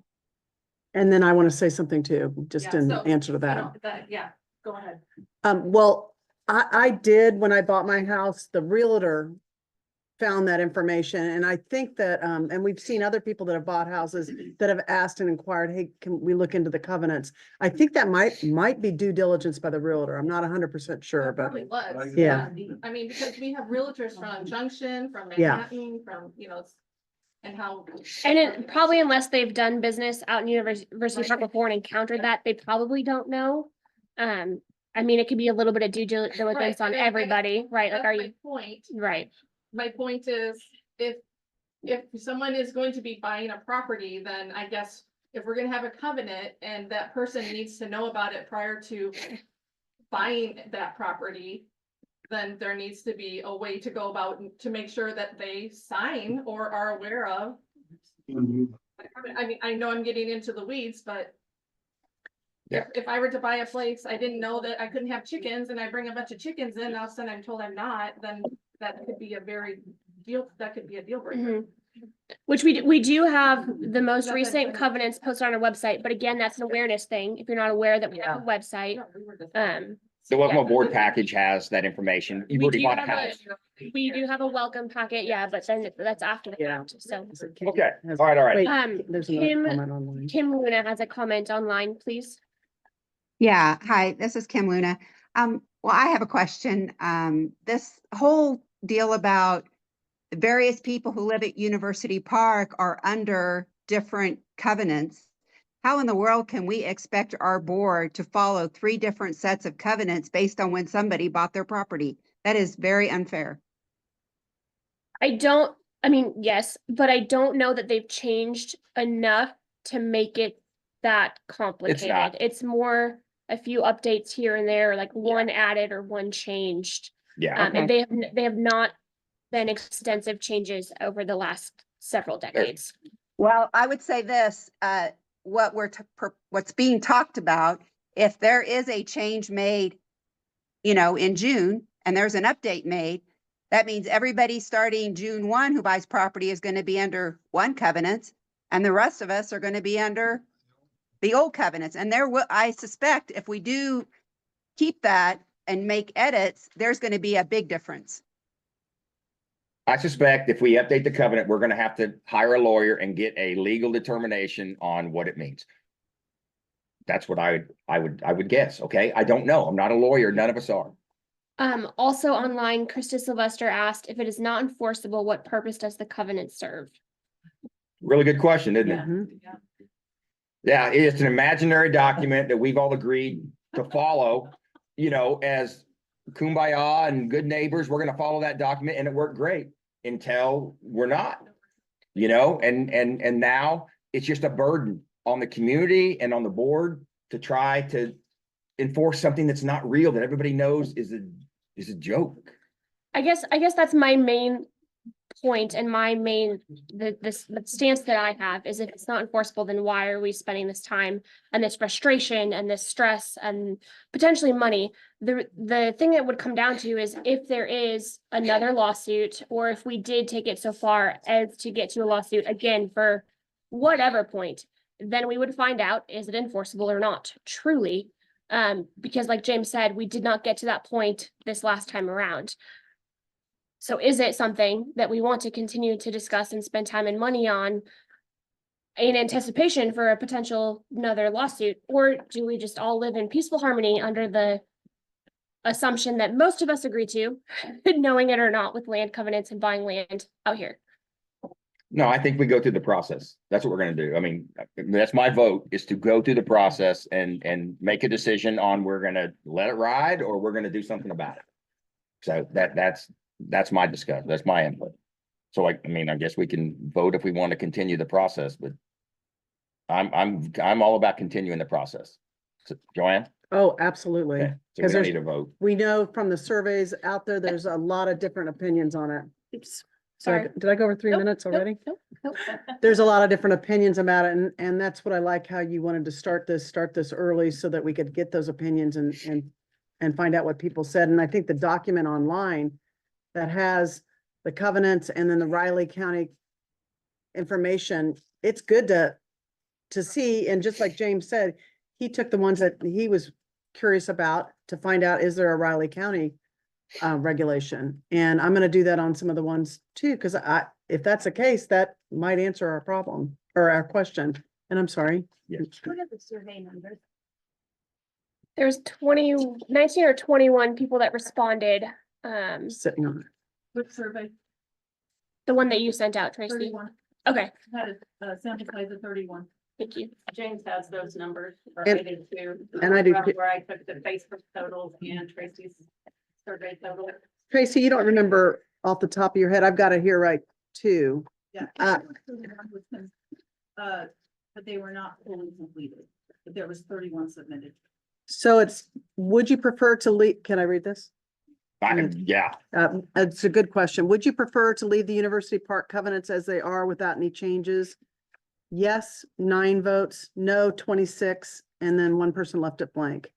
And then I want to say something too, just Yeah, in so, answer to that. Yeah, go ahead. Well, I did, when I bought my house, the realtor found that information, and I think that, and we've seen other people that have bought houses that have asked and inquired, hey, can we look into the covenants? I think that might be due diligence by the realtor. I'm not 100% sure, It but probably was. Yeah. I mean, because we have realtors from Junction, from Yeah. Manhattan, from, and how. And it probably, unless they've done business out in University Park before and encountered that, they probably don't know. I mean, it could be a little bit of due diligence Right, on and everybody, right? Like, That's are my you point. right? My point is, if if someone is going to be buying a property, then I guess if we're gonna have a covenant and that person needs to know about it prior to buying that property, then there needs to be a way to go about to make sure that they sign or are aware of. I mean, I know I'm getting into the weeds, but if I were to buy a place, I didn't know that I couldn't have chickens and I bring a bunch of chickens in, all of a sudden I'm told I'm not, then that could be a deal breaker. Which we do have the most That's recent it. covenants posted on our website, but again, that's an awareness thing. If you're not aware that we have a website, The Welcome Aboard package has that information. You've we already do bought a have house. we do have a welcome packet, yeah, but then that's after the Yeah. fact, so. Is it Kim? Okay, Has- all right. Wait, there's another Kim- comment online. Kim Luna has a comment online, please. Yeah, hi, this is Kim Luna. Well, I have a question. This whole deal about various people who live at University Park are under different covenants. How in the world can we expect our board to follow 3 different sets of covenants based on when somebody bought their property? That is very unfair. I mean, yes, but I don't know that they've changed enough to make it that complicated. It's more a few updates here and there, like one added or one changed. Yeah, And they have not been extensive changes over the last several decades. Well, I would say this, what's being talked about, if there is a change made, in June, and there's an update made, that means everybody starting June 1 who buys property is going to be under one covenant, and the rest of us are going to be under the old covenants. And I suspect if we do keep that and make edits, there's going to be a big difference. I suspect if we update the covenant, we're gonna have to hire a lawyer and get a legal determination on what it means. That's what I would guess, okay? I don't know. I'm not a lawyer. None of us are. Also online, Krista Sylvester asked, if it is not enforceable, what purpose does the covenant serve? Really good question, isn't it? Mhm. Yeah, it's an imaginary document that we've all agreed to follow, as kumbaya and good neighbors, we're gonna follow that document and it worked great until we're not. And now it's just a burden on the community and on the board to try to enforce something that's not real, that everybody knows is a joke. I guess that's my main point and my main, the stance that I have is if it's not enforceable, then why are we spending this time and this frustration and this stress and potentially money? The thing that would come down to is if there is another lawsuit, or if we did take it so far as to get to a lawsuit again for whatever point, then we would find out, is it enforceable or not, truly? Because like James said, we did not get to that point this last time around. So is it something that we want to continue to discuss and spend time and money on in anticipation for a potential another lawsuit? Or do we just all live in peaceful harmony under the assumption that most of us agree to, knowing it or not, with land covenants and buying land out here? No, I think we go through the process. That's what we're gonna do. I mean, that's my vote, is to go through the process and make a decision on we're gonna let it ride or we're gonna do something about it. So that's my discussion. That's my input. So I guess we can vote if we want to continue the process, but I'm all about continuing the process. So, Joanne? Oh, absolutely. Okay, so we 'Cause don't there's- need a vote. We know from the surveys out there's a lot of different opinions on it. Oops. Sorry, Sorry. did I go over 3 Nope, minutes nope, already? nope. There's a lot of different opinions about it, and that's what I like, how you wanted to start this early so that we could get those opinions and find out what people said. And I think the document online that has the covenants and then the Riley County information, it's good to see. And just like James said, he took the ones that he was curious about to find out, is there a Riley County regulation? And I'm gonna do that on some of the ones too, because if that's the case, that might answer our problem or our question. And I'm sorry. Yes. What are the survey numbers? There's 19 or 21 people that responded. Sitting on it. Which survey? The one that you sent out, Tracy. 31. Okay, Had a sample size of 31. thank you. James has those numbers. And- I do too. and I do too. Where I took the Facebook totals and Tracy's survey total. Tracy, you don't remember off the top of your head. I've got it here right too. Yeah. Uh, But they were not fully completed, but there was 31 submitted. So it's, would you prefer to leave, can I read this? Yeah, It's a good question. Would you prefer to leave the University Park covenants as they are without any changes? Yes, 9 votes, no, 26, and then 1 person left it blank.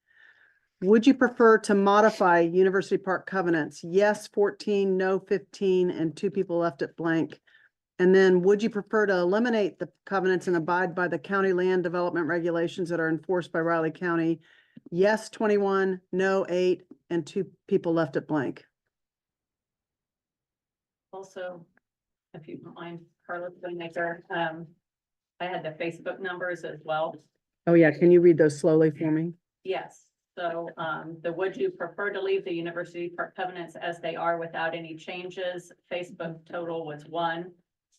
Would you prefer to modify University Park covenants? Yes, 14, no, 15, and 2 people left it blank. And then would you prefer to eliminate the covenants and abide by the county land development regulations that are enforced by Riley County? Yes, 21, no, 8, and 2 people left it blank. Also, if you don't mind, Carlos Waymaker, I had the Facebook numbers as well. Oh, yeah, can you read those slowly for me? Yes, so, would you prefer to leave the University Park covenants as they are without any changes? Facebook total was 1.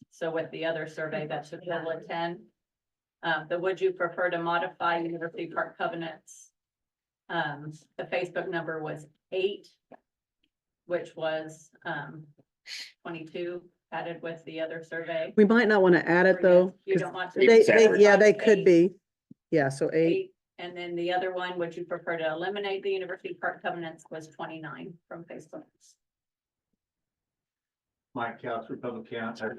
So with the other survey, that should total of 10. Would you prefer to modify University Park covenants? The Facebook number was 8, which was, 22 added with the other survey. We might not want to add it, Or though. You 'cause don't want to. yeah, they could 8, be. Yeah, so 8. And then the other one, would you prefer to eliminate the University Park covenants, was 29 from Facebook. Mike Couch, Republic Council,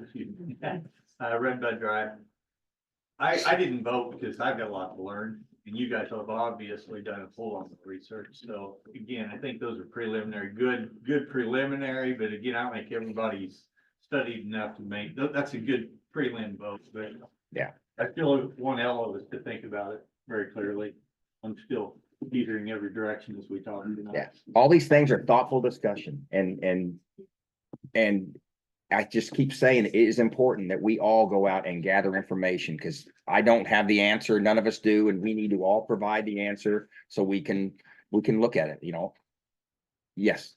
Red Bud Drive. I didn't vote because I've got a lot to learn, and you guys have obviously done a full on research, so again, I think those are preliminary, good preliminary, but again, I don't think everybody's studied enough to make, that's a good prelim vote, but. Yeah. I still want all of us to think about it very clearly. I'm still teetering every direction as we talk tonight. yeah. All these things are thoughtful discussion and I just keep saying it is important that we all go out and gather information because I don't have the answer. None of us do, and we need to all provide the answer so we can look at it, you know? Yes,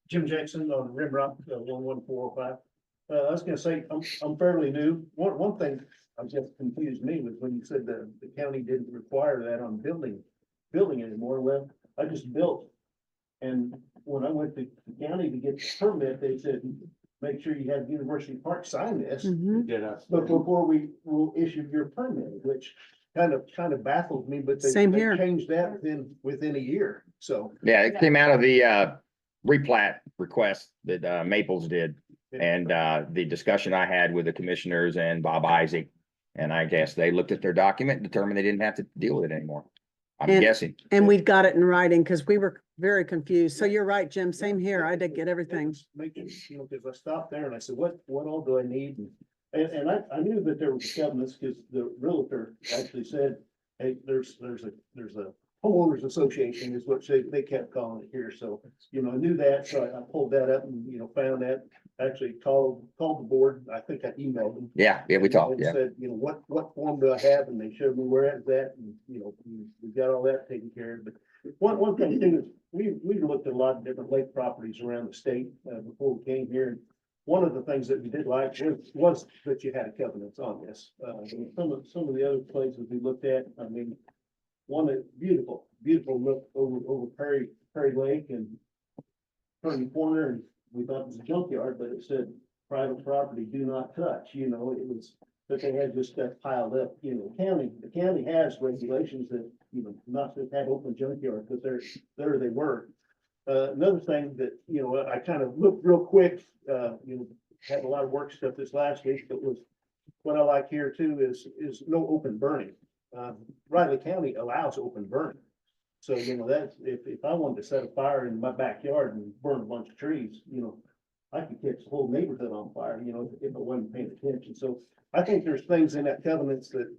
Jim Jackson on Rim Rock, 11405. I was gonna say, I'm fairly new. One thing I just confused me was when you said the county didn't require that on building anymore. Well, I just built. And when I went to the county to get the permit, they said, make sure you have University Park sign this. Mhm. Did us. But before we will issue your permit, which kind of baffled me, but they Same here. changed that within a year. So, yeah, it came out of the replat request that Maples did. And the discussion I had with the commissioners and Bob Isaac. And I guess they looked at their document and determined they didn't have to deal with it anymore. I'm And- guessing. And we've got it in writing because we were very confused. So you're right, Jim. Same here. I did get everything. making, because I stopped there and I said, what all do I need? And I knew that there was covenants because the realtor actually said, hey, there's a homeowners association is what they kept calling it here. So, I knew that, so I pulled that up and, found that, actually called the board. I think I emailed them. Yeah, we talked, And yeah. said, what form do I have? And they showed me where it's at and, we got all that taken care of. But one thing too is we looked at a lot of different lake properties around the state before we came here. One of the things that we did like was that you had covenants on this. Some of the other places we looked at, I mean, one that beautiful look over Perry Lake and Turning Corner, and we thought it was a junkyard, but it said private property, do not touch, it was, but they had just stuff piled up, the county has regulations that, not to have open junkyard, because there they were. Another thing that, I kind of looked real quick, had a lot of work stuff this last week, but was, what I like here too is no open burning. Riley County allows open burning. So, that's, if I wanted to set a fire in my backyard and burn a bunch of trees, I could catch the whole neighborhood on fire, if I wasn't paying attention. So I think there's things in that covenants that,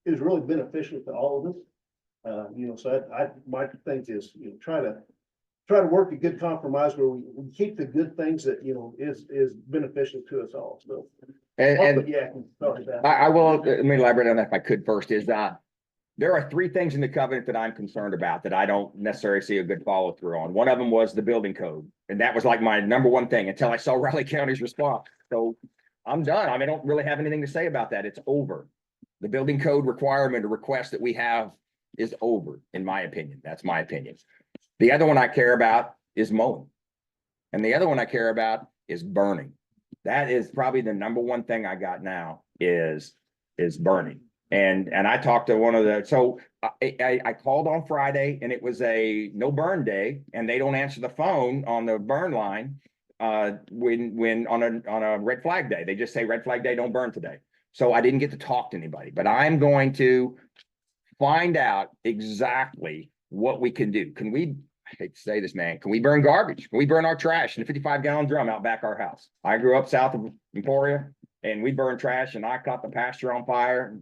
is really beneficial to all of us. So my thing is, try to work a good compromise where we keep the good things that, is beneficial to us all. So. And Yeah, sorry about that. I will, let me elaborate on that if I could first, is there are 3 things in the covenant that I'm concerned about that I don't necessarily see a good follow through on. One of them was the building code. And that was like my number 1 thing until I saw Riley County's response. So I'm done. I mean, I don't really have anything to say about that. It's over. The building code requirement or request that we have is over, in my opinion. That's my opinion. The other one I care about is mowing. And the other one I care about is burning. That is probably the number one thing I got now is burning. And I talked to one of the, so I called on Friday and it was a no burn day and they don't answer the phone on the burn line. When on a red flag day, they just say red flag day, don't burn today. So I didn't get to talk to anybody, but I'm going to find out exactly what we can do. Can we, I hate to say this, man, can we burn garbage? Can we burn our trash in a 55-gallon drum out back our house? I grew up south of Emporia and we burned trash and I caught the pasture on fire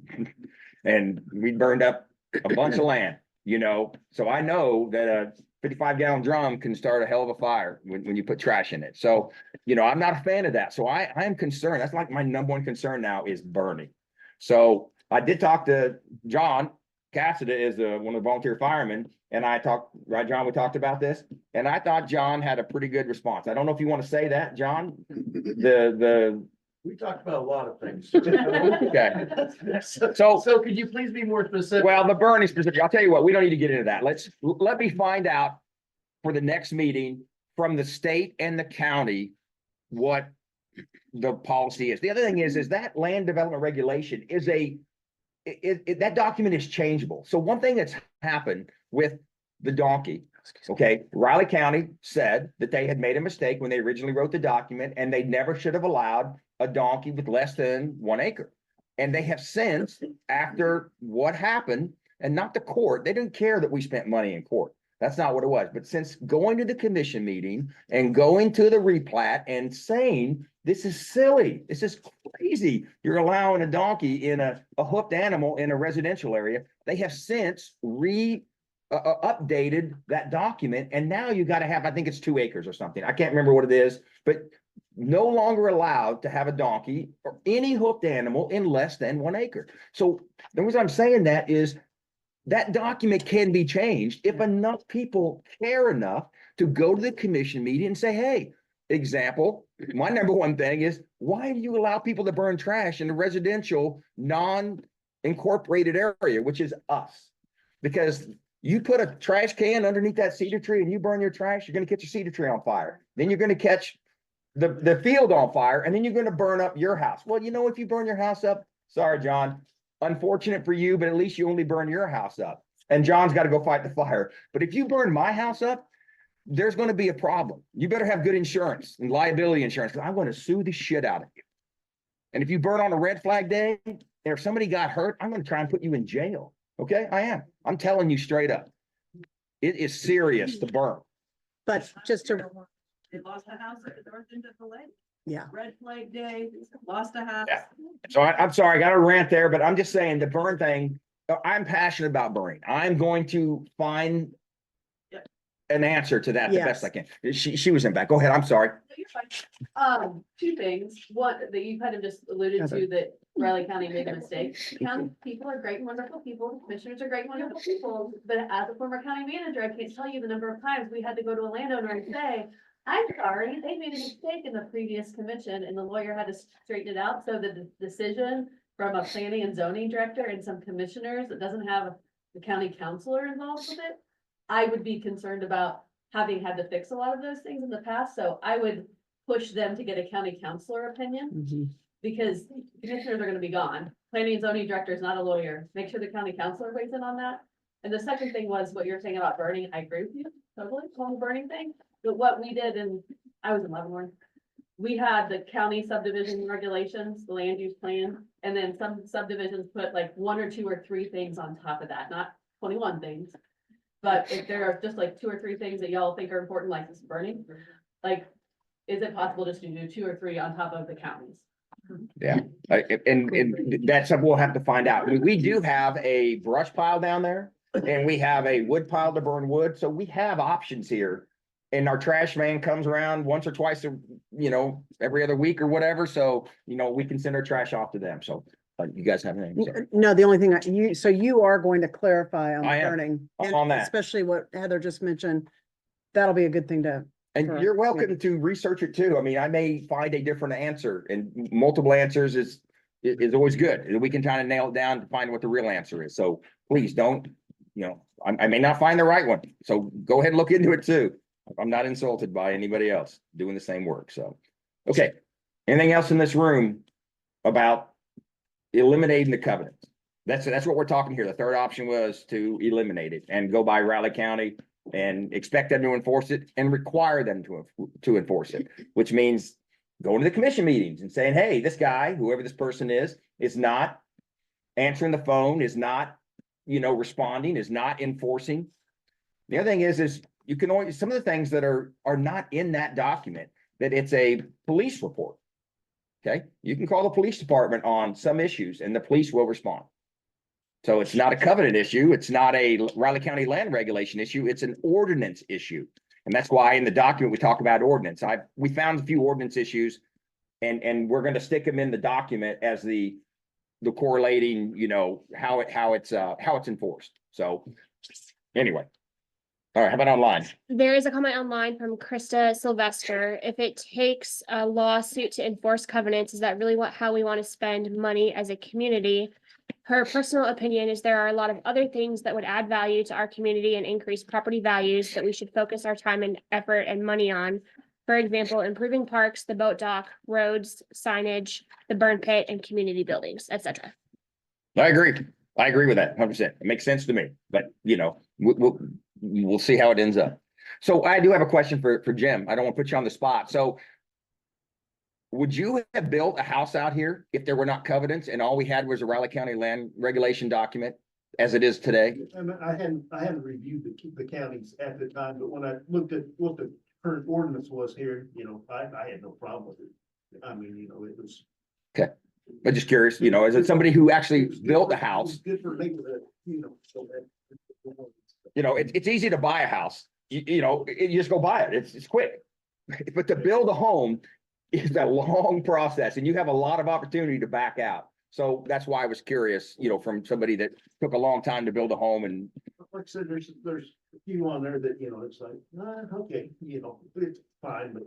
and we burned up a bunch of land, you know? So I know that a 55-gallon drum can start a hell of a fire when you put trash in it. So, you know, I'm not a fan of that. So I am concerned. That's like my number one concern now is burning. So I did talk to John Cassidy is one of the volunteer firemen. And I talked, right, John, we talked about this and I thought John had a pretty good response. I don't know if you want to say that, John, We talked about a lot of things. Okay. So could you please be more specific? Well, the burning specific, I'll tell you what, we don't need to get into that. Let me find out for the next meeting from the state and the county what the policy is. The other thing is that land development regulation is that document is changeable. So one thing that's happened with the donkey, okay, Riley County said that they had made a mistake when they originally wrote the document and they never should have allowed a donkey with less than 1 acre. And they have since, after what happened, and not the court, they didn't care that we spent money in court. That's not what it was. But since going to the commission meeting and going to the replat and saying, this is silly, this is crazy, you're allowing a donkey in a hoofed animal in a residential area, they have since updated that document. And now you got to have, I think it's 2 acres or something. I can't remember what it is, but no longer allowed to have a donkey or any hoofed animal in less than 1 acre. So the reason I'm saying that is that document can be changed if enough people care enough to go to the commission meeting and say, hey, example, my number one thing is, why do you allow people to burn trash in a residential non-incorporated area, which is us? Because you put a trash can underneath that cedar tree and you burn your trash, you're going to catch your cedar tree on fire. Then you're going to catch the field on fire, and then you're going to burn up your house. Well, you know, if you burn your house up, sorry, John, unfortunate for you, but at least you only burn your house up. And John's got to go fight the fire. But if you burn my house up, there's going to be a problem. You better have good insurance and liability insurance, because I'm going to sue the shit out of you. And if you burn on a red flag day, and if somebody got hurt, I'm going to try and put you in jail. Okay, I am. I'm telling you straight up. It is serious to burn. But just to, They lost a house at the north end of the lake. yeah, Red flag day, lost a house. Yeah. So I'm sorry, I got to rant there, but I'm just saying the burn thing, I'm passionate about burning. I'm going to find Yep. an answer to that the best Yes. I can. She was in back. Go ahead. I'm sorry. No, you're fine. 2 things. One, that you kind of just alluded Heather. to, that Riley County made a mistake. County people are great and wonderful people. Commissioners are great and wonderful people. But as a former county manager, I can't tell you the number of times we had to go to a landowner and say, I'm sorry, they made a mistake in the previous commission, and the lawyer had to straighten it out. So the decision from a planning and zoning director and some commissioners that doesn't have the county counselor involved with it, I would be concerned about having had to fix a lot of those things in the past. So I would push them to get a county counselor opinion, mhm. because commissioners are gonna be gone. Planning and zoning director is not a lawyer. Make sure the county counselor weighs in on that. And the second thing was what you're saying about burning. I agree with you totally on the burning thing. But what we did, and I was in Leavenworth, we had the county subdivision regulations, the land use plan, and then some subdivisions put like 1 or 2 or 3 things on top of that, not 21 things. But if there are just like 2 or 3 things that y'all think are important, like this burning, like, is it possible just to do 2 or 3 on top of the counties? Yeah. And that's something we'll have to find out. We do have a brush pile down there and we have a wood pile to burn wood. So we have options here. And our trash man comes around once or twice, every other week or whatever. So, we can send our trash off to them. So you guys have anything? Sorry. No, the only thing so you are going to clarify on I the am. burning. I'm and on that. Especially what Heather just mentioned. That'll be a good thing to, And Correct. you're welcome to research it too. I mean, I may find a different answer, and multiple answers is always good. We can try to nail it down to find what the real answer is. So please don't, I may not find the right one. So go ahead and look into it too. I'm not insulted by anybody else doing the same work. So, okay. Anything else in this room about eliminating the covenants? That's what we're talking here. The third option was to eliminate it and go by Riley County and expect them to enforce it and require them to enforce it, which means going to the commission meetings and saying, hey, this guy, whoever this person is not answering the phone, is not, responding, is not enforcing. The other thing is you can always, some of the things that are not in that document, that it's a police report. Okay, you can call the police department on some issues and the police will respond. So it's not a covenant issue. It's not a Riley County land regulation issue. It's an ordinance issue. And that's why in the document, we talk about ordinance. We found a few ordinance issues and we're going to stick them in the document as the correlating, how it's enforced. So anyway. All right, how about online? There is a comment online from Krista Sylvester. If it takes a lawsuit to enforce covenants, is that really how we want to spend money as a community? Her personal opinion is there are a lot of other things that would add value to our community and increase property values that we should focus our time and effort and money on. For example, improving parks, the boat dock, roads, signage, the burn pit, and community buildings, etc. I agree with that 100%. It makes sense to me, but we'll see how it ends up. So I do have a question for Jim. I don't want to put you on the spot. So would you have built a house out here if there were not covenants and all we had was a Riley County land regulation document as it is today? I hadn't reviewed the counties at the time, but when I looked at what the current ordinance was here, I had no problem with it. I mean, it was. Okay. I'm just curious, as it somebody who actually built a house, Good for neighborhood, so that. it's easy to buy a house. You just go buy it. It's quick. But to build a home is a long process and you have a lot of opportunity to back out. So that's why I was curious, from somebody that took a long time to build a home. And Like I said, there's a few on there that, it's like, okay, it's fine, but,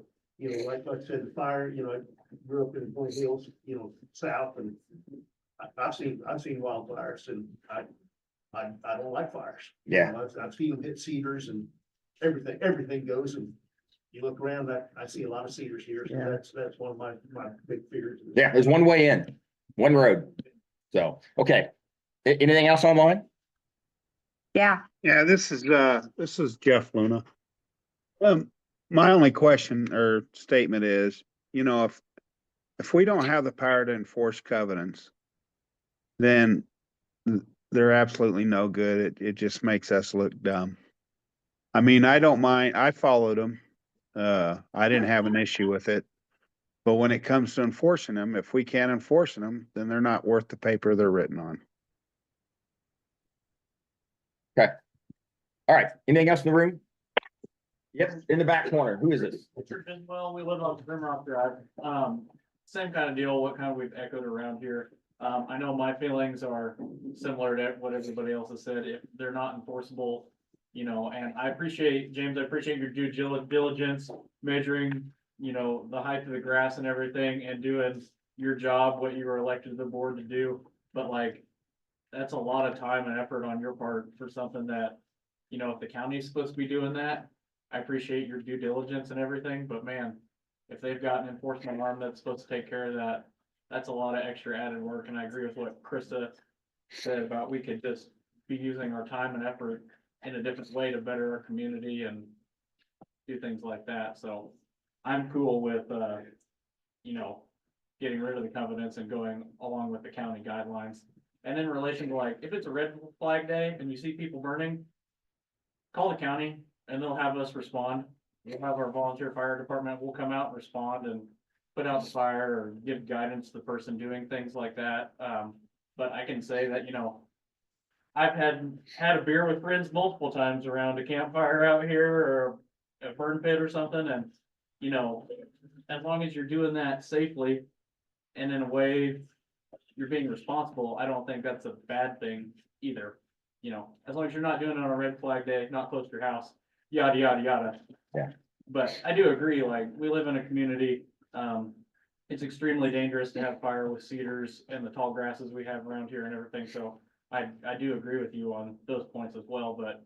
like I said, the fire, I grew up in Point Hills, south, and I've seen wildfires, and I don't like fires. Yeah. I've seen them hit cedars and everything goes, and you look around, I see a lot of cedars here, so Yeah. that's one of my big fears. yeah, there's one way in, one road. So, okay. Anything else online? Yeah, Yeah, this is Jeff Luna. My only question or statement is, if we don't have the power to enforce covenants, then they're absolutely no good. It just makes us look dumb. I mean, I don't mind. I followed them. I didn't have an issue with it. But when it comes to enforcing them, if we can't enforce them, then they're not worth the paper they're written on. Okay. All right. Anything else in the room? Yep, in the back corner. Who is this? Well, we live on Grimrock Drive. Same kind of deal, what kind of we've echoed around here. I know my feelings are similar to what everybody else has said. If they're not enforceable, and I appreciate, James, I appreciate your due diligence, measuring, the height of the grass and everything and doing your job, what you were elected to the board to do. But that's a lot of time and effort on your part for something that, if the county's supposed to be doing that, I appreciate your due diligence and everything, but man, if they've got an enforcement arm that's supposed to take care of that, that's a lot of extra added work. And I agree with what Krista said about we could just be using our time and effort in a different way to better our community and do things like that. So I'm cool with, getting rid of the covenants and going along with the county guidelines. And in relation to if it's a red flag day and you see people burning, call the county and they'll have us respond. We'll have our volunteer fire department, we'll come out and respond and put out the fire or give guidance to the person doing things like that. But I can say that, I've had a beer with friends multiple times around a campfire out here or a burn pit or something. And, as long as you're doing that safely and in a way you're being responsible, I don't think that's a bad thing either. As long as you're not doing it on a red flag day, not close to your house, yada, yada, yada. Yeah. But I do agree, we live in a community, it's extremely dangerous to have fire with cedars and the tall grasses we have around here and everything, so I do agree with you on those points as well, but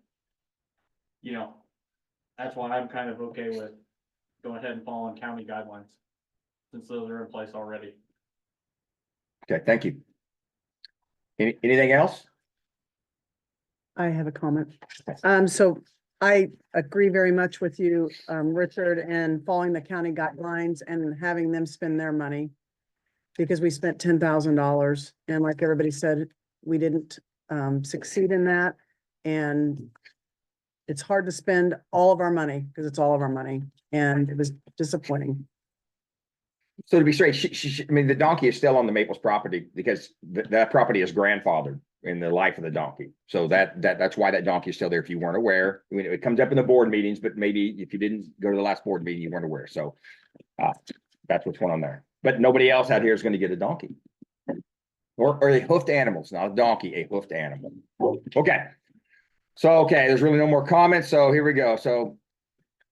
that's why I'm kind of okay with going ahead and following county guidelines. since those are in place already. Okay, thank you. Anything else? I have a comment. So I agree very much with you, Richard, and following the county guidelines and having them spend their money. Because we spent $10,000 and like everybody said, we didn't succeed in that. And it's hard to spend all of our money because it's all of our money and it was disappointing. So to be straight, I mean, the donkey is still on the Maples property because that property is grandfathered in the life of the donkey. So that's why that donkey is still there. If you weren't aware, I mean, it comes up in the board meetings, but maybe if you didn't go to the last board meeting, you weren't aware. So that's what's going on there. But nobody else out here is going to get a donkey. Or a hoofed animals, not a donkey, a hoofed animal. Okay. So, there's really no more comments. So here we go. So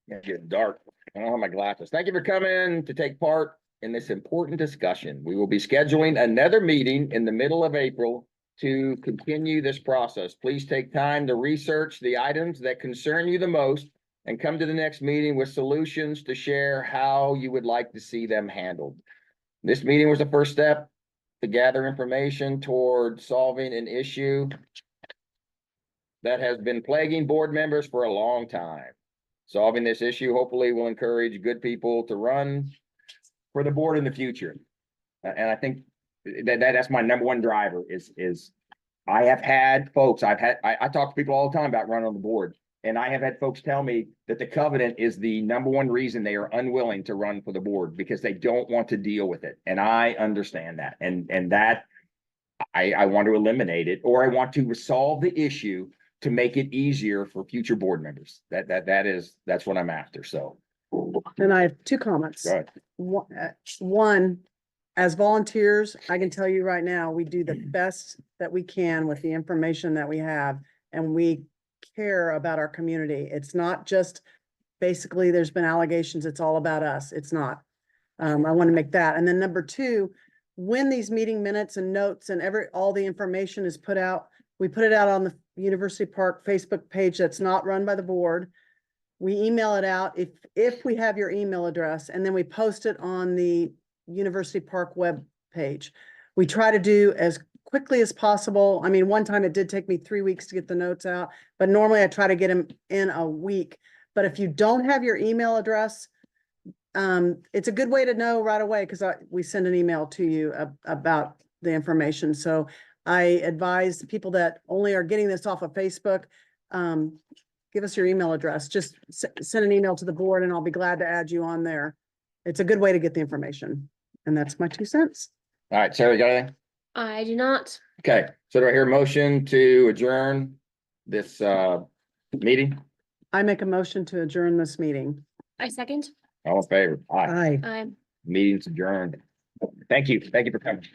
it's getting dark. I don't have my glasses. Thank you for coming to take part in this important discussion. We will be scheduling another meeting in the middle of April to continue this process. Please take time to research the items that concern you the most and come to the next meeting with solutions to share how you would like to see them handled. This meeting was the first step to gather information toward solving an issue that has been plaguing board members for a long time. Solving this issue hopefully will encourage good people to run for the board in the future. And I think that's my number one driver is I have had folks, I talk to people all the time about running on the board. And I have had folks tell me that the covenant is the number one reason they are unwilling to run for the board because they don't want to deal with it. And I understand that. And that I want to eliminate it, or I want to resolve the issue to make it easier for future board members. That's what I'm after. So. And I have two comments. Go ahead. One, as volunteers, I can tell you right now, we do the best that we can with the information that we have, and we care about our community. It's not just basically there's been allegations, it's all about us. It's not. I want to make that. And then number two, when these meeting minutes and notes and all the information is put out, we put it out on the University Park Facebook page that's not run by the board. We email it out if we have your email address, and then we post it on the University Park web page. We try to do as quickly as possible. I mean, one time it did take me 3 weeks to get the notes out, but normally I try to get them in a week. But if you don't have your email address, it's a good way to know right away because we send an email to you about the information. So I advise people that only are getting this off of Facebook, give us your email address. Just send an email to the board and I'll be glad to add you on there. It's a good way to get the information. And that's my 2 cents. All right, Sarah, you got anything? I do not. Okay, so do I hear a motion to adjourn this meeting? I make a motion to adjourn this meeting. I second. All in favor? Aye. Aye. I Meeting's adjourned. Thank you. Thank you for coming.